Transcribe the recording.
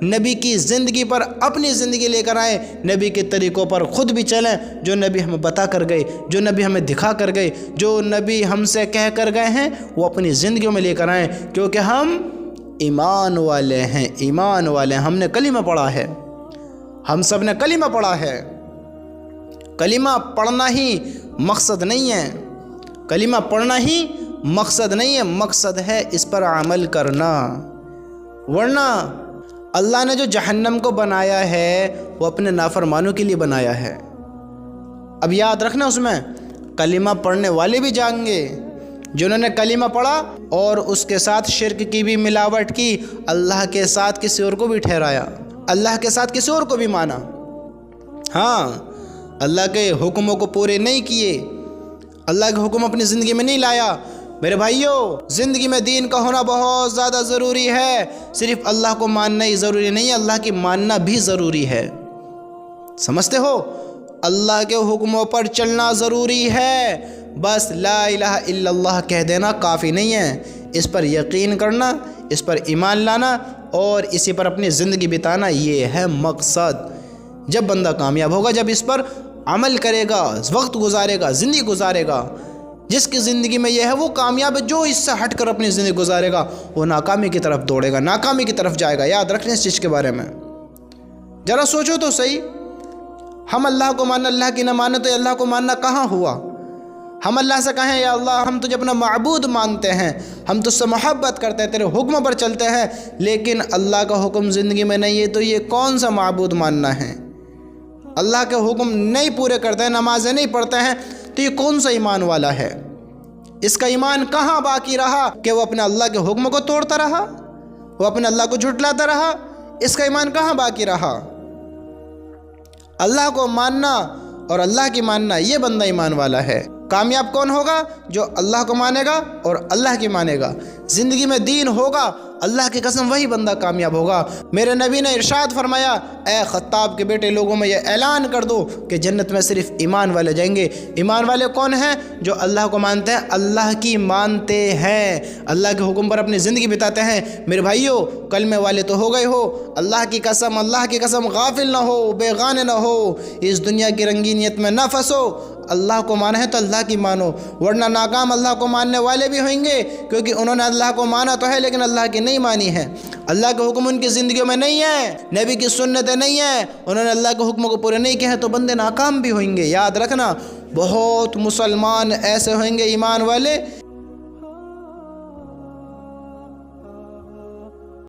نبی کی زندگی پر اپنی زندگی لے کر آئیں، نبی کے طریقوں پر خود بھی چلیں، جو نبی ہمیں بتا کر گئے، جو نبی ہمیں دکھا کر گئے، جو نبی ہم سے کہہ کر گئے ہیں وہ اپنی زندگیوں میں لے کر آئیں، کیونکہ ہم ایمان والے ہیں، ایمان والے ہیں۔ ہم نے کلمہ پڑھا ہے، ہم سب نے کلمہ پڑھا ہے۔ کلمہ پڑھنا ہی مقصد نہیں ہے، کلمہ پڑھنا ہی مقصد نہیں ہے، مقصد ہے اس پر عمل کرنا۔ ورنہ اللہ نے جو جہنم کو بنایا ہے وہ اپنے نافرمانوں کے لیے بنایا ہے۔ اب یاد رکھنا اس میں کلمہ پڑھنے والے بھی جائیں گے، جنہوں نے کلمہ پڑھا اور اس کے ساتھ شرک کی بھی ملاوٹ کی، اللہ کے ساتھ کسی اور کو بھی ٹھہرایا، اللہ کے ساتھ کسی اور کو بھی مانا، ہاں اللہ کے حکموں کو پورے نہیں کیے، اللہ کے حکم اپنی زندگی میں نہیں لایا۔ میرے بھائیوں، زندگی میں دین کا ہونا بہت زیادہ ضروری ہے، صرف اللہ کو ماننا ہی ضروری نہیں ہے، اللہ کی ماننا بھی ضروری ہے، سمجھتے ہو؟ اللہ کے حکموں پر چلنا ضروری ہے، بس لا الہ الا اللہ کہہ دینا کافی نہیں ہے، اس پر یقین کرنا، اس پر ایمان لانا اور اسی پر اپنی زندگی بتانا، یہ ہے مقصد۔ جب بندہ کامیاب ہوگا، جب اس پر عمل کرے گا، وقت گزارے گا، زندگی گزارے گا، جس کی زندگی میں یہ ہے وہ کامیاب ہے، جو اس سے ہٹ کر اپنی زندگی گزارے گا وہ ناکامی کی طرف دوڑے گا، ناکامی کی طرف جائے گا۔ یاد رکھیں اس چیز کے بارے میں، ذرا سوچو تو صحیح، ہم اللہ کو ماننا، اللہ کی نہ ماننا، تو اللہ کو ماننا کہاں ہوا؟ ہم اللہ سے کہیں یا اللہ ہم تجھے اپنا معبود مانتے ہیں، ہم تجھ سے محبت کرتے ہیں، تیرے حکموں پر چلتے ہیں، لیکن اللہ کا حکم زندگی میں نہیں ہے، تو یہ کون سا معبود ماننا ہے؟ اللہ کے حکم نہیں پورے کرتے ہیں، نمازیں نہیں پڑھتے ہیں، تو یہ کون سا ایمان والا ہے؟ اس کا ایمان کہاں باقی رہا کہ وہ اپنے اللہ کے حکم کو توڑتا رہا، وہ اپنے اللہ کو جھٹلاتا رہا؟ اس کا ایمان کہاں باقی رہا؟ اللہ کو ماننا اور اللہ کی ماننا، یہ بندہ ایمان والا ہے۔ کامیاب کون ہوگا؟ جو اللہ کو مانے گا اور اللہ کی مانے گا، زندگی میں دین ہوگا، اللہ کی قسم وہی بندہ کامیاب ہوگا۔ میرے نبی نے ارشاد فرمایا، اے خطاب کے بیٹے، لوگوں میں یہ اعلان کر دو کہ جنت میں صرف ایمان والے جائیں گے۔ ایمان والے کون ہیں؟ جو اللہ کو مانتے ہیں، اللہ کی مانتے ہیں، اللہ کے حکم پر اپنی زندگی بتاتے ہیں۔ میرے بھائیوں، کلمے والے تو ہو گئے ہو، اللہ کی قسم، اللہ کی قسم غافل نہ ہو، بے گانے نہ ہو، اس دنیا کی رنگینیت میں نہ پھنسو۔ اللہ کو مانا ہے تو اللہ کی مانو، ورنہ ناکام اللہ کو ماننے والے بھی ہوئیں گے، کیونکہ انہوں نے اللہ کو مانا تو ہے لیکن اللہ کی نہیں مانی ہے، اللہ کے حکم ان کی زندگیوں میں نہیں ہے، نبی کی سنتیں نہیں ہیں، انہوں نے اللہ کے حکم کو پورے نہیں کیے ہیں، تو بندے ناکام بھی ہوئیں گے۔ یاد رکھنا، بہت مسلمان ایسے ہوئیں گے ایمان والے